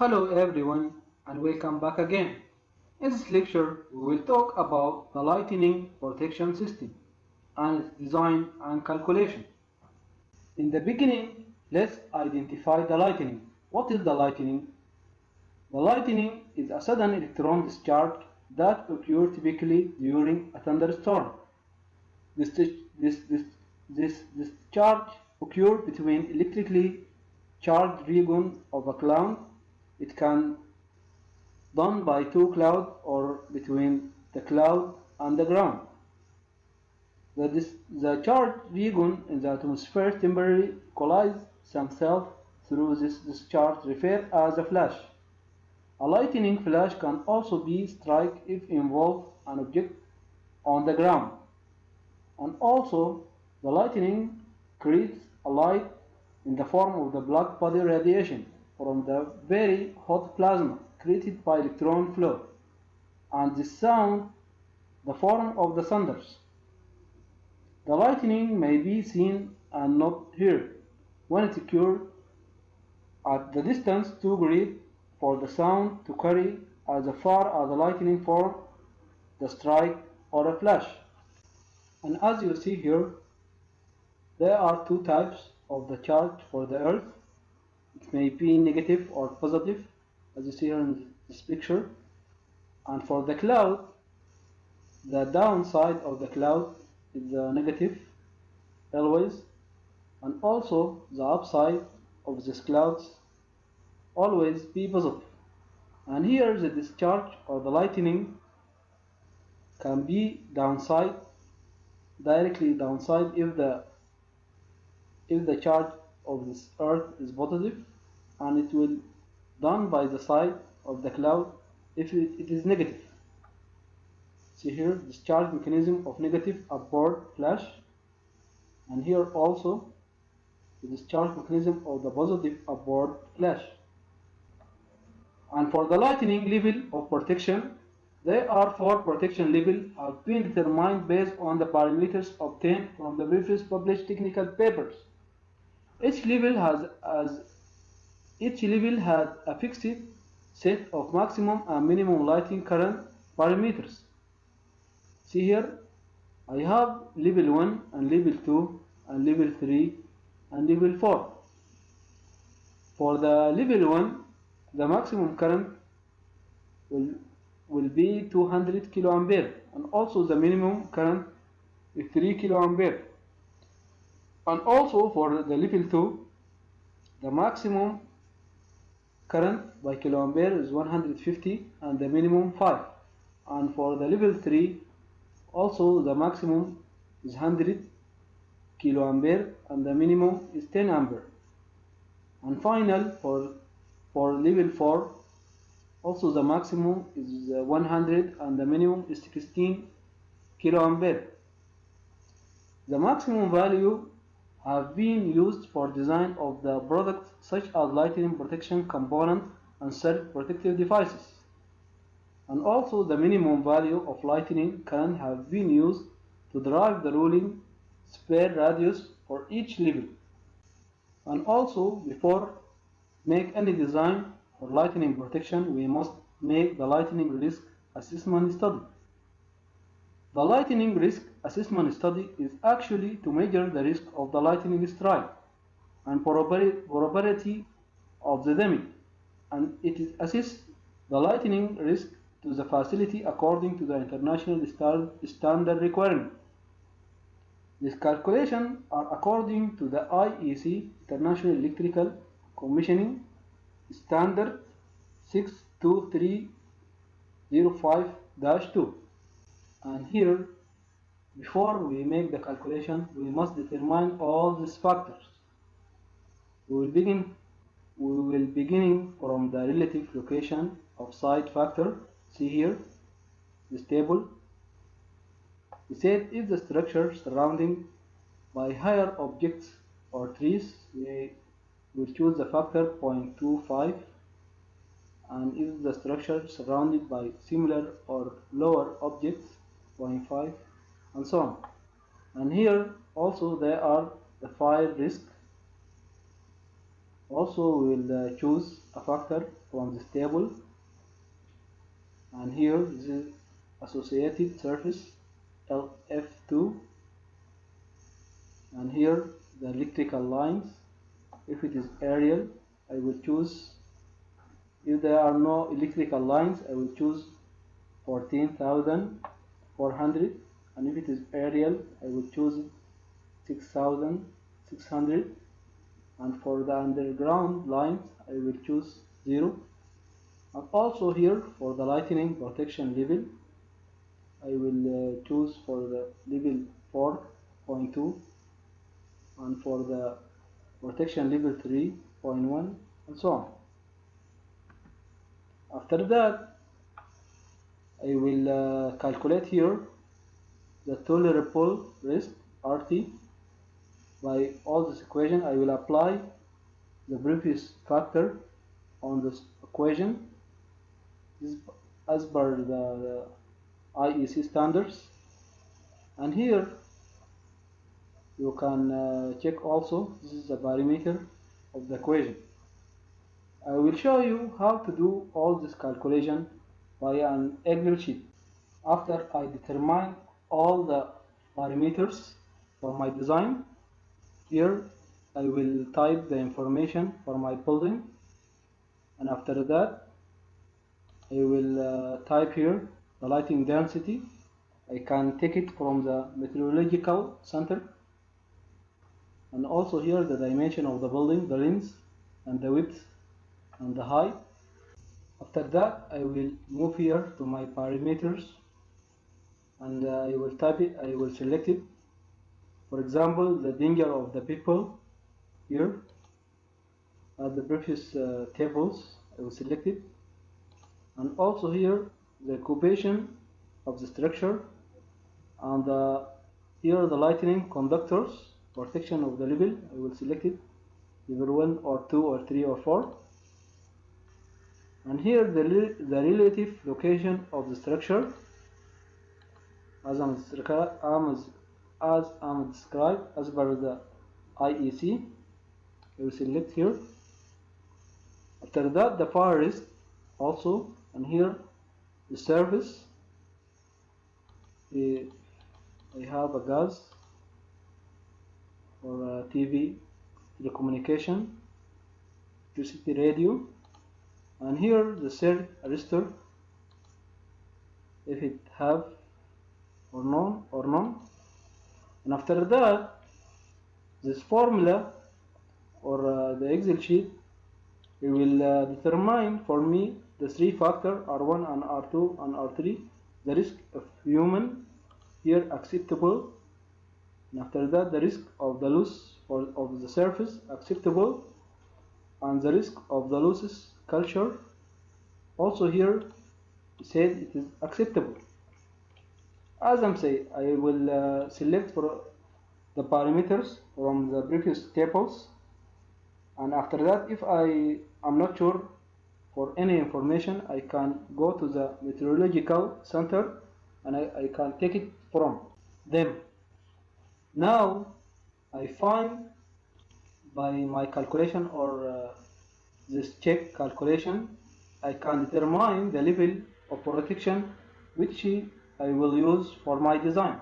Hello everyone and welcome back again. In this lecture, we will talk about the lightning protection system and its design and calculation. In the beginning, let's identify the lightning. What is the lightning? The lightning is a sudden electron discharge that occurs typically during a thunderstorm. This, this, this, this discharge occurs between electrically charged region of a cloud. It can done by two clouds or between the cloud and the ground. The charged region in the atmosphere temporarily collides themselves through this discharge referred as a flash. A lightning flash can also be strike if involve an object on the ground. And also, the lightning creates a light in the form of the black body radiation from the very hot plasma created by electron flow, and the sound the form of the thunders. The lightning may be seen and not heard when it occurs at the distance too great for the sound to carry as far as the lightning form the strike or a flash. And as you see here, there are two types of the charge for the earth. It may be negative or positive, as you see here in this picture. And for the cloud, the downside of the cloud is the negative always, and also the upside of these clouds always be positive. And here the discharge or the lightning can be downside, directly downside if the charge of this earth is positive, and it will done by the side of the cloud if it is negative. See here discharge mechanism of negative upward flash, and here also the discharge mechanism of the positive upward flash. And for the lightning level of protection, there are four protection levels have been determined based on the parameters obtained from the previous published technical papers. Each level has a fixed set of maximum and minimum lighting current parameters. See here, I have level 1 and level 2 and level 3 and level 4. For the level 1, the maximum current will, will be 200 kiloampere, and also the minimum current is 3 kiloampere. And also for the level 2, the maximum current by kiloampere is 150 and the minimum 5. And for the level 3, also the maximum is 100 kiloampere and the minimum is 10 ampere. And final for level 4, also the maximum is 100 and the minimum is 16 kiloampere. The maximum value have been used for design of the products such as lightning protection component and surge protective devices. And also the minimum value of lightning current have been used to derive the ruling spare radius for each level. And also before make any design for lightning protection, we must make the lightning risk assessment study. The lightning risk assessment study is actually to measure the risk of the lightning strike and probability of the damage, and it is assess the lightning risk to the facility according to the international standard requirement. These calculations are according to the IEC International Electrical Commissioning Standard 62305-2. And here, before we make the calculation, we must determine all these factors. We will beginning from the relative location of site factor. See here, this table. We said if the structure surrounding by higher objects or trees, we will choose the factor 0.25, and if the structure surrounded by similar or lower objects 0.5, and so on. And here also there are the fire risk, Also we will choose a factor from this table, and here this is associated surface LF2, and here the electrical lines. If it is aerial, I will choose, if there are no electrical lines, I will choose 14,400, and if it is aerial, I will choose 6,600, and for the underground lines, I will choose 0. And also here for the lightning protection level, I will choose for the level 4.2, and for the protection level 3.1, and so on. After that, I will calculate here the tolerable risk RT. By all this equation, I will apply the previous factor on this equation. This is as per the IEC standards. And here you can check also, this is the parameter of the equation. I will show you how to do all this calculation by an Excel sheet. After I determine all the parameters for my design, here I will type the information for my building, and after that I will type here the lighting density. I can take it from the meteorological center, and also here the dimension of the building, the length and the width and the height. After that I will move here to my parameters, and I will type it, I will select it. For example, the danger of the people here at the previous tables, I will select it. And also here the occupation of the structure, and here the lightning conductors, protection of the level, I will select it, level 1 or 2 or 3 or 4. And here the relative location of the structure as I'm described as per the IEC. I will select here. After that the fire risk also, and here the service. I have a gas or a TV, telecommunication, electricity, radio, and here the surge arrestor, if it have or none. And after that, this formula or the Excel sheet, it will determine for me the three factor R1 and R2 and R3, the risk of human here acceptable, and after that the risk of the loss of the surface acceptable, and the risk of the losses culture also here said it is acceptable. As I'm saying, I will select for the parameters from the previous tables, and after that if I am not sure for any information, I can go to the meteorological center and I can take it from them. Now I find by my calculation or this check calculation, I can determine the level of protection which I will use for my design.